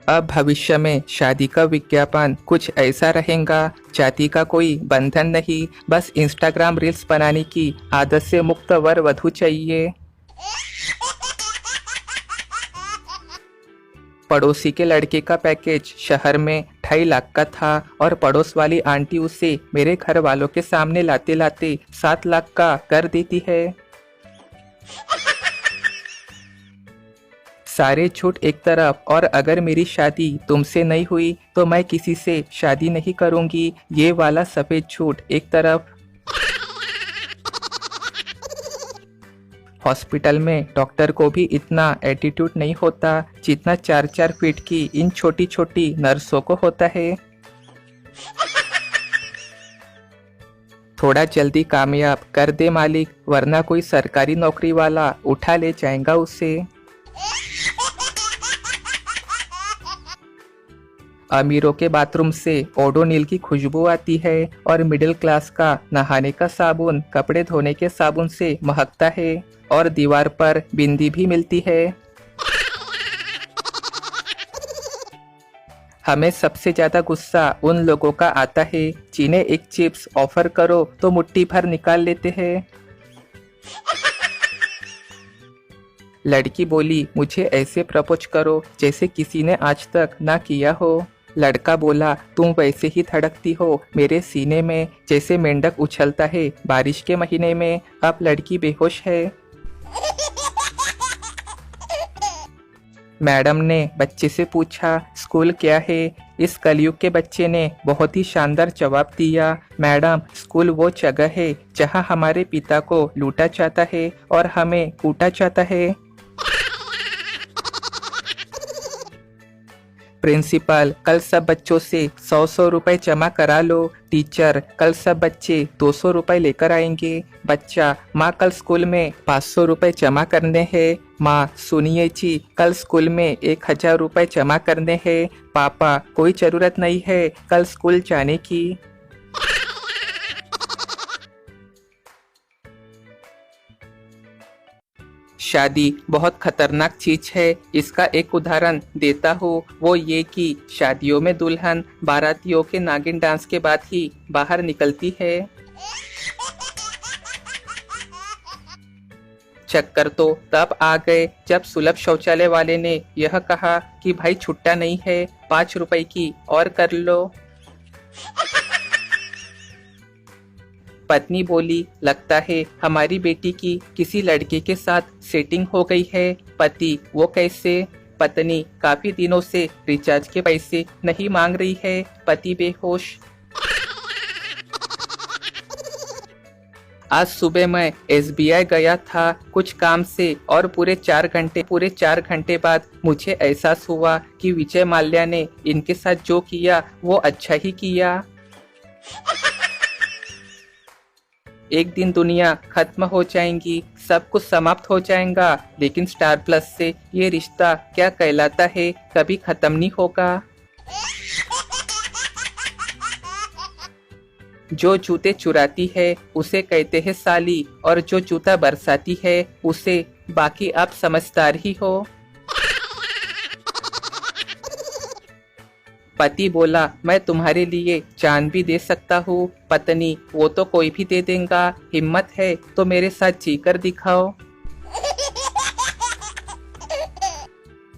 अब भविष्य में शादी का विज्ञापन कुछ ऐसा रहेगा, जाति का कोई बंधन नहीं, बस इंस्टाग्राम रील्स बनाने की आदत से मुक्त वर वधु चाहिए। पड़ोसी के लड़के का पैकेज शहर में 2.5 लाख का था और पड़ोस वाली आंटी उसे मेरे घर वालों के सामने लाते लाते 7 लाख का कर देती है। सारे झूठ एक तरफ, और अगर मेरी शादी तुमसे नहीं हुई तो मैं किसी से शादी नहीं करूंगी, ये वाला सफेद झूठ एक तरफ। हॉस्पिटल में डॉक्टर को भी इतना एटीट्यूड नहीं होता जितना 4-4 फीट की इन छोटी छोटी नर्सों को होता है। थोड़ा जल्दी कामयाब कर दे मालिक, वरना कोई सरकारी नौकरी वाला उठा ले जाएगा उसे। अमीरों के बाथरूम से ओडोनिल की खुशबू आती है और मिडिल क्लास का नहाने का साबुन कपड़े धोने के साबुन से महकता है, और दीवार पर बिंदी भी मिलती है। हमें सबसे ज्यादा गुस्सा उन लोगों का आता है जिन्हें एक चिप्स ऑफर करो तो मुट्ठी भर निकाल लेते हैं। लड़की बोली, मुझे ऐसे प्रपोज करो जैसे किसी ने आज तक ना किया हो। लड़का बोला, तुम वैसे ही धड़कती हो मेरे सीने में जैसे मेंढक उछलता है बारिश के महीने में। अब लड़की बेहोश है। मैडम ने बच्चे से पूछा, स्कूल क्या है? इस कलयुग के बच्चे ने बहुत ही शानदार जवाब दिया, मैडम स्कूल वो जगह है जहां हमारे पिता को लूटा जाता है और हमें कूटा जाता है। प्रिंसिपल, कल सब बच्चों से 100-100 रुपए जमा करा लो। टीचर, कल सब बच्चे 200 रुपए लेकर आएंगे। बच्चा, माँ कल स्कूल में 500 रुपए जमा करने हैं। माँ, सुनिए जी, कल स्कूल में 1000 रुपए जमा करने हैं। पापा, कोई जरूरत नहीं है कल स्कूल जाने की। शादी बहुत खतरनाक चीज है। इसका एक उदाहरण देता हूँ, वो ये कि शादियों में दुल्हन बारातियों के नागिन डांस के बाद ही बाहर निकलती है। चक्कर तो तब आ गए जब सुलभ शौचालय वाले ने यह कहा कि भाई छुट्टा नहीं है, 5 रुपए की और कर लो। पत्नी बोली, लगता है हमारी बेटी की किसी लड़के के साथ सेटिंग हो गई है। पति, वो कैसे? पत्नी, काफी दिनों से रिचार्ज के पैसे नहीं मांग रही है। पति बेहोश। आज सुबह मैं SBI गया था कुछ काम से और पूरे 4 घंटे बाद मुझे एहसास हुआ कि विजय माल्या ने इनके साथ जो किया वो अच्छा ही किया। एक दिन दुनिया खत्म हो जाएगी, सब कुछ समाप्त हो जाएगा, लेकिन स्टार प्लस से ये रिश्ता क्या कहलाता है कभी खत्म नहीं होगा। जो जूते चुराती है उसे कहते हैं साली, और जो जूता बरसाती है उसे बाकी आप समझदार ही हो। पति बोला, मैं तुम्हारे लिए जान भी दे सकता हूँ। पत्नी, वो तो कोई भी दे देगा, हिम्मत है तो मेरे साथ जीकर दिखाओ।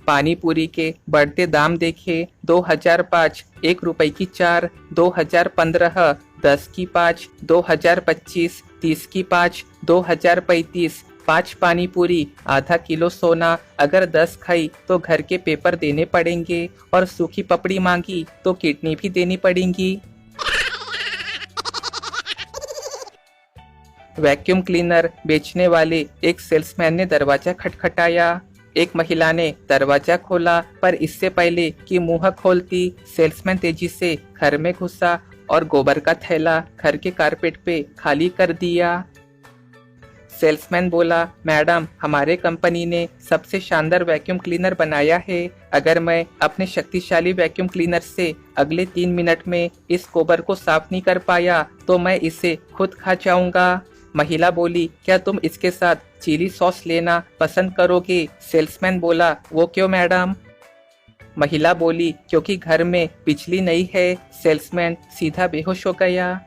पानी पूरी के बढ़ते दाम देखे, 2005 1 रुपए की 4, 2015 10 की 5, 2025 30 की 5, 2035 5 पानी पूरी आधा किलो सोना। अगर 10 खाई तो घर के पेपर देने पड़ेंगे, और सूखी पपड़ी मांगी तो किडनी भी देनी पड़ेंगी। वैक्यूम क्लीनर बेचने वाले एक सेल्समैन ने दरवाजा खटखटाया। एक महिला ने दरवाजा खोला, पर इससे पहले कि मुंह खोलती सेल्समैन तेजी से घर में घुसा और गोबर का थैला घर के कारपेट पे खाली कर दिया। सेल्समैन बोला, मैडम हमारे कंपनी ने सबसे शानदार वैक्यूम क्लीनर बनाया है। अगर मैं अपने शक्तिशाली वैक्यूम क्लीनर से अगले 3 मिनट में इस गोबर को साफ नहीं कर पाया तो मैं इसे खुद खा जाऊंगा। महिला बोली, क्या तुम इसके साथ चिली सॉस लेना पसंद करोगे? सेल्समैन बोला, वो क्यों मैडम? महिला बोली, क्योंकि घर में बिजली नहीं है। सेल्समैन सीधा बेहोश हो गया।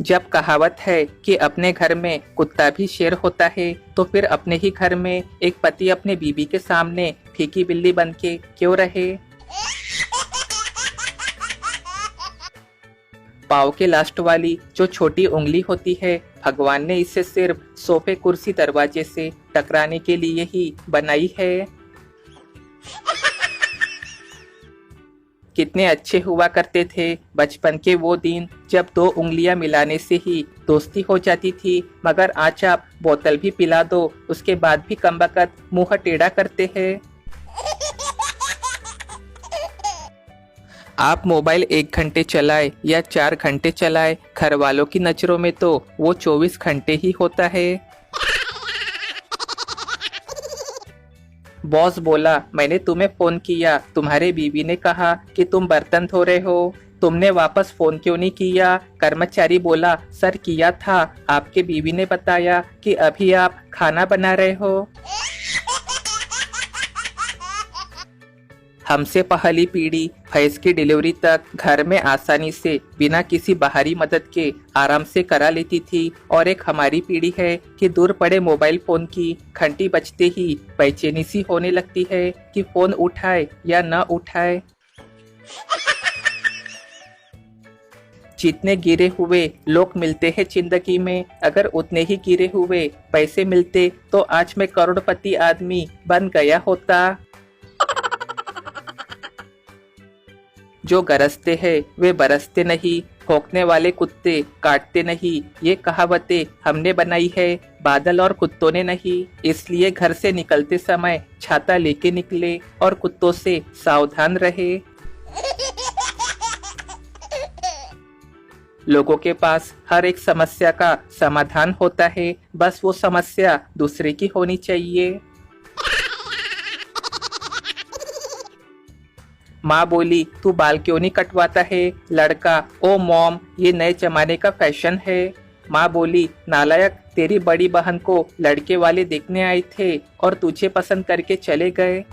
जब कहावत है कि अपने घर में कुत्ता भी शेर होता है, तो फिर अपने ही घर में एक पति अपने बीवी के सामने फीकी बिल्ली बन के क्यों रहे। पाँव के लास्ट वाली जो छोटी उंगली होती है, भगवान ने इसे सिर्फ सोफे कुर्सी दरवाजे से टकराने के लिए ही बनाई है। कितने अच्छे हुआ करते थे बचपन के वो दिन, जब 2 उंगलियां मिलाने से ही दोस्ती हो जाती थी। मगर आज आप बोतल भी पिला दो, उसके बाद भी कमबख्त मुंह टेढ़ा करते हैं। आप मोबाइल 1 घंटे चलाए या 4 घंटे चलाए, घर वालों की नजरों में तो वो 24 घंटे ही होता है। बॉस बोला, मैंने तुम्हें फोन किया, तुम्हारे बीवी ने कहा कि तुम बर्तन धो रहे हो, तुमने वापस फोन क्यों नहीं किया। कर्मचारी बोला, सर किया था, आपके बीवी ने बताया कि अभी आप खाना बना रहे हो। हमसे पहली पीढ़ी भैंस की डिलीवरी तक घर में आसानी से बिना किसी बाहरी मदद के आराम से करा लेती थी, और एक हमारी पीढ़ी है कि दूर पड़े मोबाइल फोन की घंटी बजते ही बेचैनी सी होने लगती है कि फोन उठाए या न उठाए। जितने गिरे हुए लोग मिलते हैं जिंदगी में, अगर उतने ही गिरे हुए पैसे मिलते तो आज मैं करोड़पति आदमी बन गया होता। जो गरजते हैं वे बरसते नहीं, भौंकने वाले कुत्ते काटते नहीं, ये कहावतें हमने बनाई है, बादल और कुत्तों ने नहीं। इसलिए घर से निकलते समय छाता लेके निकले और कुत्तों से सावधान रहे। लोगों के पास हर एक समस्या का समाधान होता है, बस वो समस्या दूसरे की होनी चाहिए। माँ बोली, तू बाल क्यों नहीं कटवाता है। लड़का, ओ मॉम, ये नए जमाने का फैशन है। माँ बोली, नालायक, तेरी बड़ी बहन को लड़के वाले देखने आए थे और तुझे पसंद करके चले गए।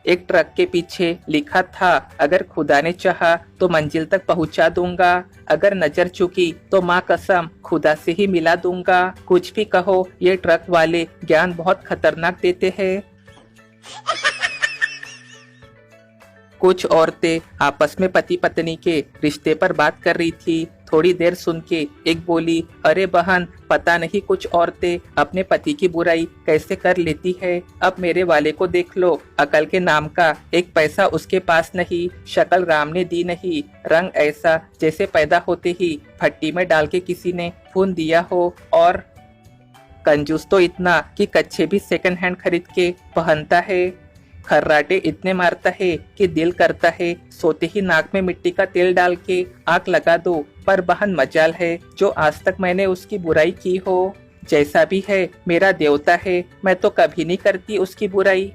एक ट्रक के पीछे लिखा था, अगर खुदा ने चाहा तो मंजिल तक पहुंचा दूंगा, अगर नजर चुकी तो माँ कसम खुदा से ही मिला दूंगा। कुछ भी कहो, ये ट्रक वाले ज्ञान बहुत खतरनाक देते हैं। कुछ औरतें आपस में पति पत्नी के रिश्ते पर बात कर रही थी। थोड़ी देर सुन के एक बोली, अरे बहन, पता नहीं कुछ औरतें अपने पति की बुराई कैसे कर लेती है। अब मेरे वाले को देख लो, अकल के नाम का एक पैसा उसके पास नहीं, शक्ल राम ने दी नहीं, रंग ऐसा जैसे पैदा होते ही भट्टी में डाल के किसी ने भून दिया हो, और कंजूस तो इतना कि कच्चे भी सेकंड हैंड खरीद के पहनता है। खर्राटे इतने मारता है कि दिल करता है सोते ही नाक में मिट्टी का तेल डाल के आग लगा दो, पर बहन मजाल है जो आज तक मैंने उसकी बुराई की हो। जैसा भी है मेरा देवता है, मैं तो कभी नहीं करती उसकी बुराई।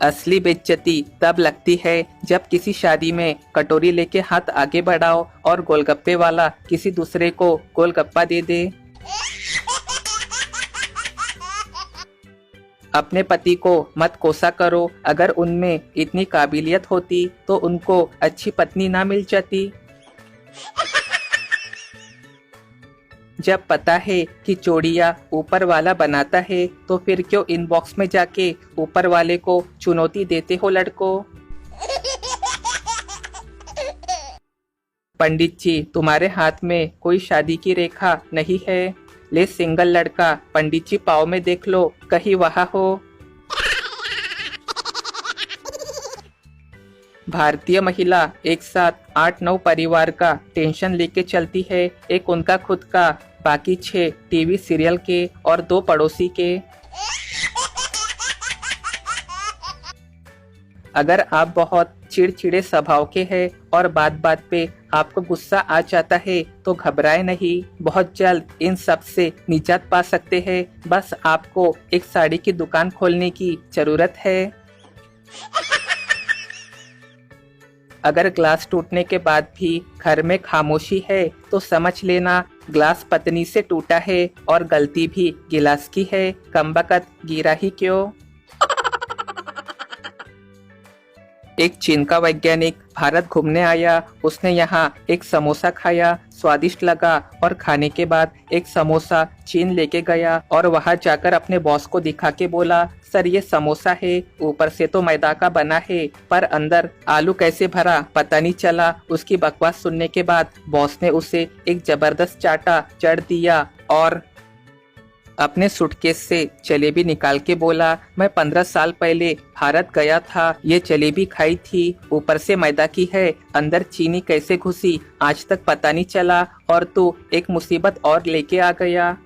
असली बेइज्जती तब लगती है जब किसी शादी में कटोरी लेके हाथ आगे बढ़ाओ और गोलगप्पे वाला किसी दूसरे को गोलगप्पा दे दे। अपने पति को मत कोसा करो, अगर उनमें इतनी काबिलियत होती तो उनको अच्छी पत्नी ना मिल जाती। जब पता है कि जोड़ियाँ ऊपर वाला बनाता है तो फिर क्यों इनबॉक्स में जाके ऊपर वाले को चुनौती देते हो लड़कों। पंडित जी, तुम्हारे हाथ में कोई शादी की रेखा नहीं है। ले सिंगल लड़का, पंडित जी पाँव में देख लो, कहीं वहाँ हो। भारतीय महिला एक साथ 8-9 परिवार का टेंशन लेके चलती है, एक उनका खुद का, बाकी 6 टीवी सीरियल के और 2 पड़ोसी के। अगर आप बहुत चिड़चिड़े स्वभाव के हैं और बात बात पे आपको गुस्सा आ जाता है तो घबराए नहीं, बहुत जल्द इन सब से निजात पा सकते हैं। बस आपको एक साड़ी की दुकान खोलने की जरूरत है। अगर ग्लास टूटने के बाद भी घर में खामोशी है तो समझ लेना ग्लास पत्नी से टूटा है और गलती भी गिलास की है। कमबख्त गिरा ही क्यों। एक चीन का वैज्ञानिक भारत घूमने आया। उसने यहाँ एक समोसा खाया, स्वादिष्ट लगा और खाने के बाद एक समोसा चीन लेके गया और वहाँ जाकर अपने बॉस को दिखा के बोला, सर ये समोसा है, ऊपर से तो मैदा का बना है पर अंदर आलू कैसे भरा पता नहीं चला। उसकी बकवास सुनने के बाद बॉस ने उसे एक जबरदस्त चाटा चढ़ दिया और अपने सूटकेस से जलेबी निकाल के बोला, मैं 15 साल पहले भारत गया था, ये जलेबी खाई थी, ऊपर से मैदा की है, अंदर चीनी कैसे घुसी आज तक पता नहीं चला और तू एक मुसीबत और लेके आ गया।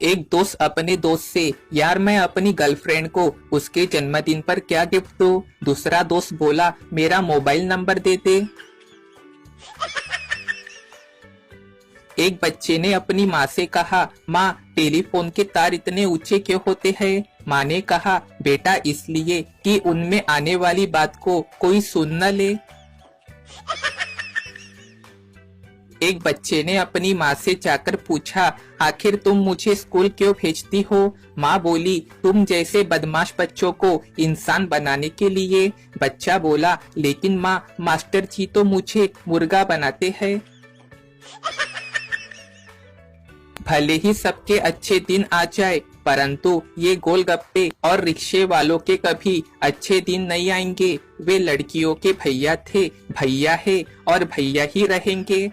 एक दोस्त अपने दोस्त से, यार मैं अपनी गर्लफ्रेंड को उसके जन्मदिन पर क्या गिफ्ट दूं? दूसरा दोस्त बोला, मेरा मोबाइल नंबर दे दे। एक बच्चे ने अपनी माँ से कहा, माँ टेलीफोन के तार इतने ऊंचे क्यों होते हैं? माँ ने कहा, बेटा इसलिए कि उनमें आने वाली बात को कोई सुन न ले। एक बच्चे ने अपनी माँ से जाकर पूछा, आखिर तुम मुझे स्कूल क्यों भेजती हो? माँ बोली, तुम जैसे बदमाश बच्चों को इंसान बनाने के लिए। बच्चा बोला, लेकिन माँ मास्टर जी तो मुझे मुर्गा बनाते हैं। भले ही सबके अच्छे दिन आ जाए परंतु ये गोलगप्पे और रिक्शे वालों के कभी अच्छे दिन नहीं आएंगे। वे लड़कियों के भैया थे, भैया है और भैया ही रहेंगे।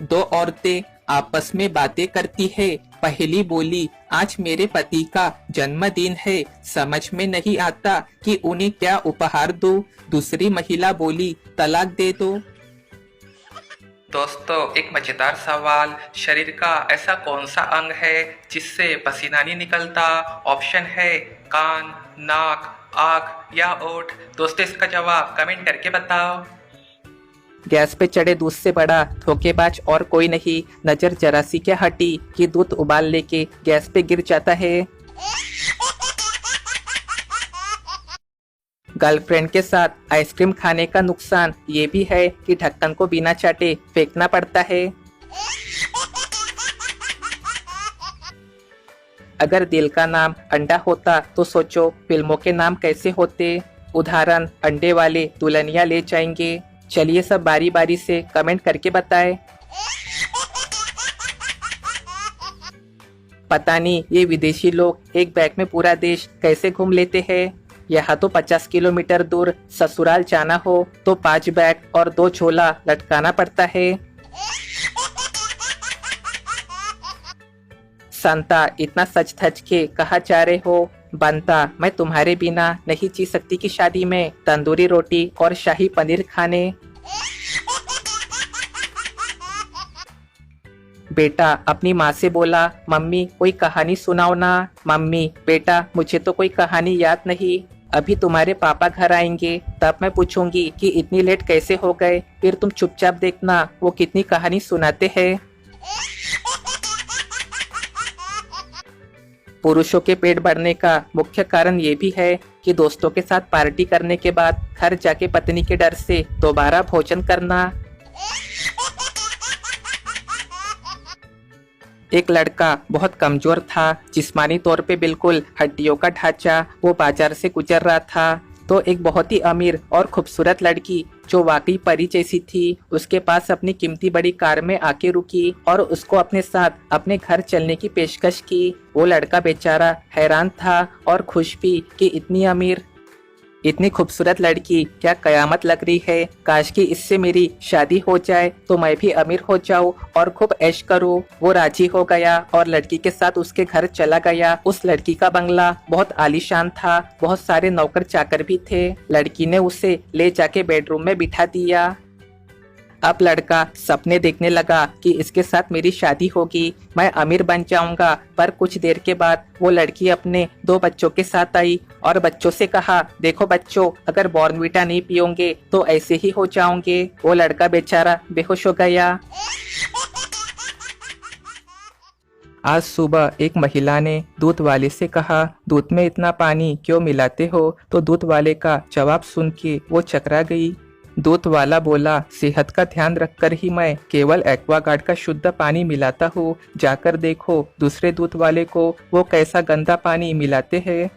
दो औरतें आपस में बातें करती है। पहली बोली, आज मेरे पति का जन्मदिन है, समझ में नहीं आता कि उन्हें क्या उपहार दूं। दूसरी महिला बोली, तलाक दे दो। दोस्तों एक मजेदार सवाल, शरीर का ऐसा कौन सा अंग है जिससे पसीना नहीं निकलता? ऑप्शन है कान, नाक, आँख या ओठ। दोस्तों इसका जवाब कमेंट करके बताओ। गैस पे चढ़े दूध से बड़ा धोखेबाज और कोई नहीं। नजर जरा सी क्या हटी कि दूध उबाल लेके गैस पे गिर जाता है। गर्लफ्रेंड के साथ आइसक्रीम खाने का नुकसान ये भी है कि ढक्कन को बिना चाटे फेंकना पड़ता है। अगर दिल का नाम अंडा होता तो सोचो फिल्मों के नाम कैसे होते। उदाहरण, अंडे वाले दुल्हनिया ले जाएंगे। चलिए सब बारी बारी से कमेंट करके बताएं। पता नहीं ये विदेशी लोग एक बैग में पूरा देश कैसे घूम लेते हैं। यहाँ तो 50 किलोमीटर दूर ससुराल जाना हो तो 5 बैग और 2 झोला लटकाना पड़ता है। संता, इतना सच धज के कहाँ जा रहे हो? बनता, मैं तुम्हारे बिना नहीं जी सकती की शादी में तंदूरी रोटी और शाही पनीर खाने। बेटा अपनी माँ से बोला, मम्मी कोई कहानी सुनाओ ना। मम्मी, बेटा मुझे तो कोई कहानी याद नहीं, अभी तुम्हारे पापा घर आएंगे तब मैं पूछूंगी कि इतनी लेट कैसे हो गए, फिर तुम चुपचाप देखना वो कितनी कहानी सुनाते हैं। पुरुषों के पेट बढ़ने का मुख्य कारण ये भी है कि दोस्तों के साथ पार्टी करने के बाद घर जाके पत्नी के डर से दोबारा भोजन करना। एक लड़का बहुत कमजोर था, जिस्मानी तौर पे बिल्कुल हड्डियों का ढांचा। वो बाजार से गुजर रहा था तो एक बहुत ही अमीर और खूबसूरत लड़की जो वाकई परी जैसी थी उसके पास अपनी कीमती बड़ी कार में आके रुकी और उसको अपने साथ अपने घर चलने की पेशकश की। वो लड़का बेचारा हैरान था और खुश भी कि इतनी अमीर, इतनी खूबसूरत लड़की, क्या कयामत लग रही है। काश कि इससे मेरी शादी हो जाए तो मैं भी अमीर हो जाऊं और खूब ऐश करूं। वो राजी हो गया और लड़की के साथ उसके घर चला गया। उस लड़की का बंगला बहुत आलीशान था, बहुत सारे नौकर चाकर भी थे। लड़की ने उसे ले जाके बेडरूम में बिठा दिया। अब लड़का सपने देखने लगा कि इसके साथ मेरी शादी होगी, मैं अमीर बन जाऊंगा। पर कुछ देर के बाद वो लड़की अपने 2 बच्चों के साथ आई और बच्चों से कहा, देखो बच्चों, अगर बॉर्नवीटा नहीं पियोगे तो ऐसे ही हो जाओगे। वो लड़का बेचारा बेहोश हो गया। आज सुबह एक महिला ने दूध वाले से कहा, दूध में इतना पानी क्यों मिलाते हो? तो दूध वाले का जवाब सुन के वो चकरा गई। दूध वाला बोला, सेहत का ध्यान रखकर ही मैं केवल एक्वागार्ड का शुद्ध पानी मिलाता हूँ। जाकर देखो दूसरे दूध वाले को वो कैसा गंदा पानी मिलाते हैं।